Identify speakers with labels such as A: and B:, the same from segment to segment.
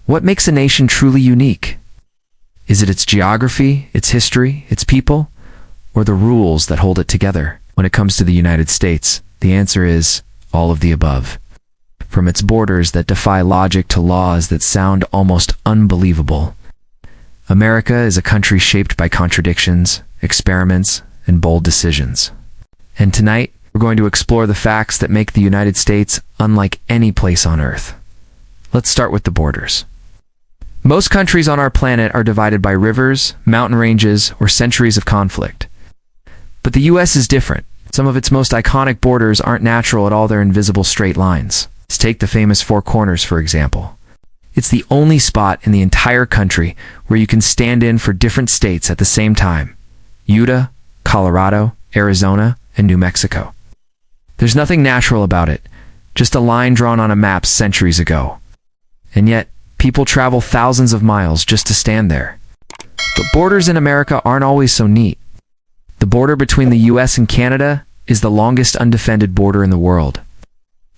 A: What makes a nation truly unique? Is it its geography, its history, its people, or the rules that hold it together? When it comes to the United States, the answer is all of the above. From its borders that defy logic to laws that sound almost unbelievable, America is a country shaped by contradictions, experiments, and bold decisions. And tonight, we're going to explore the facts that make the United States unlike any place on Earth. Let's start with the borders. Most countries on our planet are divided by rivers, mountain ranges, or centuries of conflict. But the U.S. is different. Some of its most iconic borders aren't natural at all, they're invisible straight lines. Let's take the famous Four Corners, for example. It's the only spot in the entire country where you can stand in for different states at the same time: Utah, Colorado, Arizona, and New Mexico. There's nothing natural about it, just a line drawn on a map centuries ago. And yet, people travel thousands of miles just to stand there. But borders in America aren't always so neat. The border between the U.S. and Canada is the longest undefended border in the world.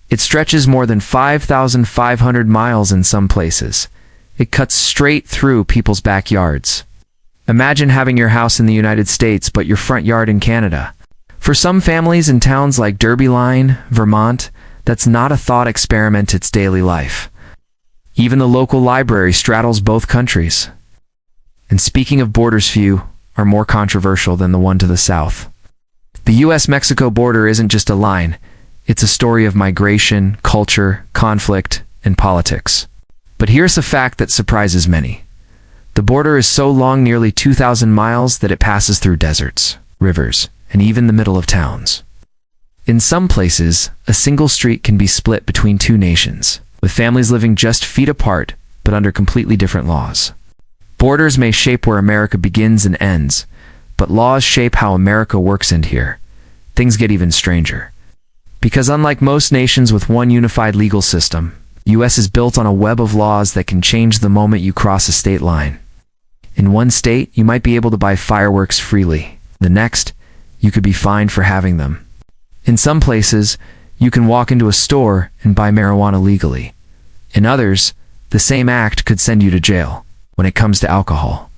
A: It stretches more than 5,500 miles in some places. It cuts straight through people's backyards. Imagine having your house in the United States but your front yard in Canada. For some families in towns like Derby Line, Vermont, that's not a thought experiment, it's daily life. Even the local library straddles both countries. And speaking of borders, few are more controversial than the one to the south. The U.S.-Mexico border isn't just a line, it's a story of migration, culture, conflict, and politics. But here's a fact that surprises many. The border is so long, nearly 2,000 miles, that it passes through deserts, rivers, and even the middle of towns. In some places, a single street can be split between two nations, with families living just feet apart, but under completely different laws. Borders may shape where America begins and ends, but laws shape how America works, and here, things get even stranger. Because unlike most nations with one unified legal system, the U.S. is built on a web of laws that can change the moment you cross a state line. In one state, you might be able to buy fireworks freely. The next, you could be fined for having them. In some places, you can walk into a store and buy marijuana legally. In others, the same act could send you to jail. When it comes to alcohol,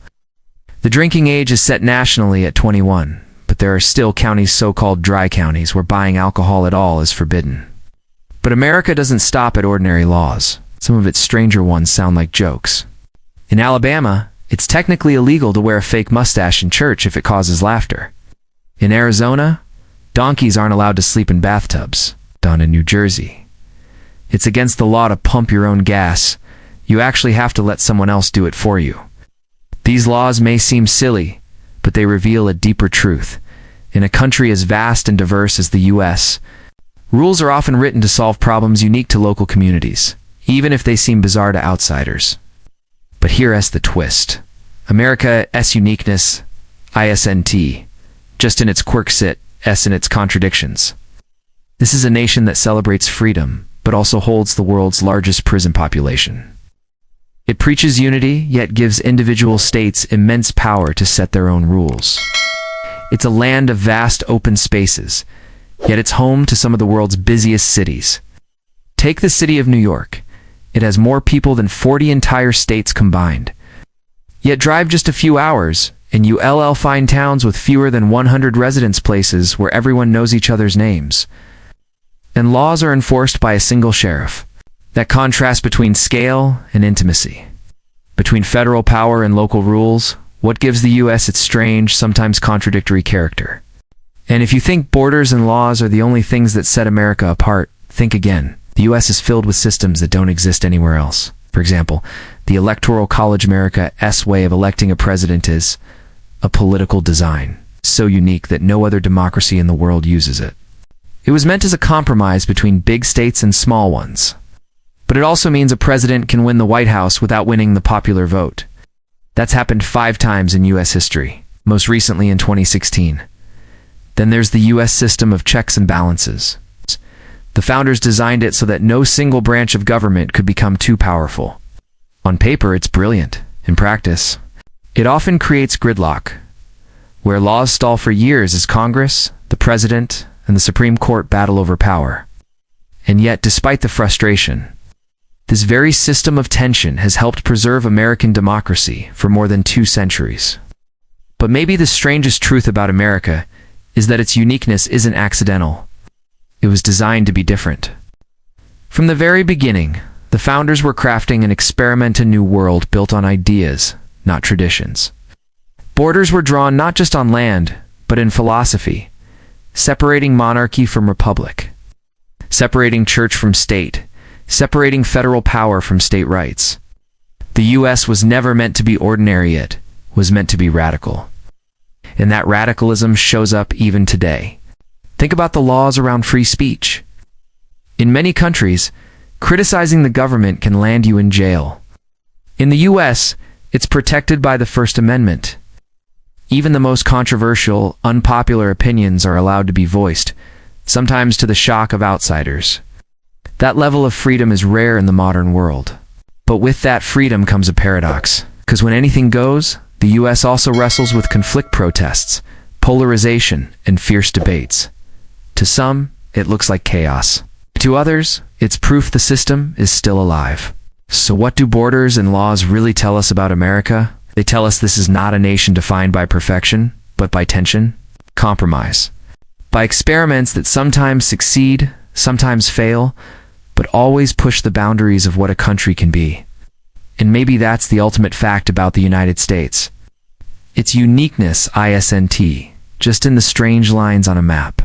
A: the drinking age is set nationally at 21, but there are still counties, so-called dry counties, where buying alcohol at all is forbidden. But America doesn't stop at ordinary laws. Some of its stranger ones sound like jokes. In Alabama, it's technically illegal to wear a fake mustache in church if it causes laughter. In Arizona, donkeys aren't allowed to sleep in bathtubs. Done in New Jersey, it's against the law to pump your own gas. You actually have to let someone else do it for you. These laws may seem silly, but they reveal a deeper truth. In a country as vast and diverse as the U.S., rules are often written to solve problems unique to local communities, even if they seem bizarre to outsiders. But here's the twist. America's uniqueness, ISNT, just in its quirks, S in its contradictions. This is a nation that celebrates freedom, but also holds the world's largest prison population. It preaches unity, yet gives individual states immense power to set their own rules. It's a land of vast open spaces, yet it's home to some of the world's busiest cities. Take the city of New York. It has more people than 40 entire states combined. Yet drive just a few hours, and you'll find towns with fewer than 100 residence, places where everyone knows each other's names. And laws are enforced by a single sheriff. That contrast between scale and intimacy, between federal power and local rules, what gives the U.S. its strange, sometimes contradictory character. And if you think borders and laws are the only things that set America apart, think again. The U.S. is filled with systems that don't exist anywhere else. For example, the Electoral College, America's way of electing a president, is a political design so unique that no other democracy in the world uses it. It was meant as a compromise between big states and small ones. But it also means a president can win the White House without winning the popular vote. That's happened 5 times in U.S. history, most recently in 2016. Then there's the U.S. system of checks and balances. The founders designed it so that no single branch of government could become too powerful. On paper, it's brilliant. In practice, it often creates gridlock, where laws stall for years as Congress, the President, and the Supreme Court battle over power. And yet, despite the frustration, This very system of tension has helped preserve American democracy for more than 2 centuries. But maybe the strangest truth about America is that its uniqueness isn't accidental. It was designed to be different. From the very beginning, the founders were crafting an experimental new world built on ideas, not traditions. Borders were drawn not just on land, but in philosophy, separating monarchy from republic, separating church from state, separating federal power from state rights. The U.S. was never meant to be ordinary, it was meant to be radical. And that radicalism shows up even today. Think about the laws around free speech. In many countries, criticizing the government can land you in jail. In the U.S., it's protected by the First Amendment. Even the most controversial, unpopular opinions are allowed to be voiced, sometimes to the shock of outsiders. That level of freedom is rare in the modern world. But with that freedom comes a paradox, because when anything goes, the U.S. also wrestles with conflict protests, polarization, and fierce debates. To some, it looks like chaos. To others, it's proof the system is still alive. So what do borders and laws really tell us about America? They tell us this is not a nation defined by perfection, but by tension, compromise, by experiments that sometimes succeed, sometimes fail, but always push the boundaries of what a country can be. And maybe that's the ultimate fact about the United States. Its uniqueness isn't just in the strange lines on a map,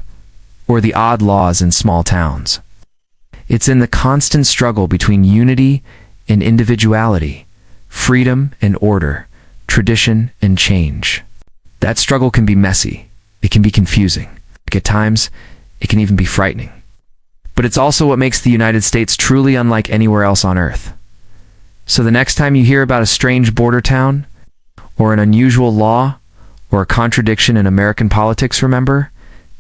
A: or the odd laws in small towns. It's in the constant struggle between unity and individuality, freedom and order, tradition and change. That struggle can be messy, it can be confusing, at times, it can even be frightening. But it's also what makes the United States truly unlike anywhere else on Earth. So the next time you hear about a strange border town, or an unusual law, or a contradiction in American politics, remember,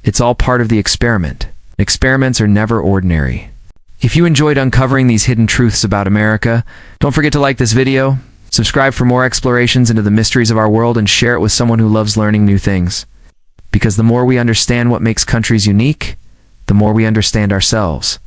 A: it's all part of the experiment. Experiments are never ordinary. If you enjoyed uncovering these hidden truths about America, don't forget to like this video, subscribe for more explorations into the mysteries of our world, and share it with someone who loves learning new things. Because the more we understand what makes countries unique, the more we understand ourselves.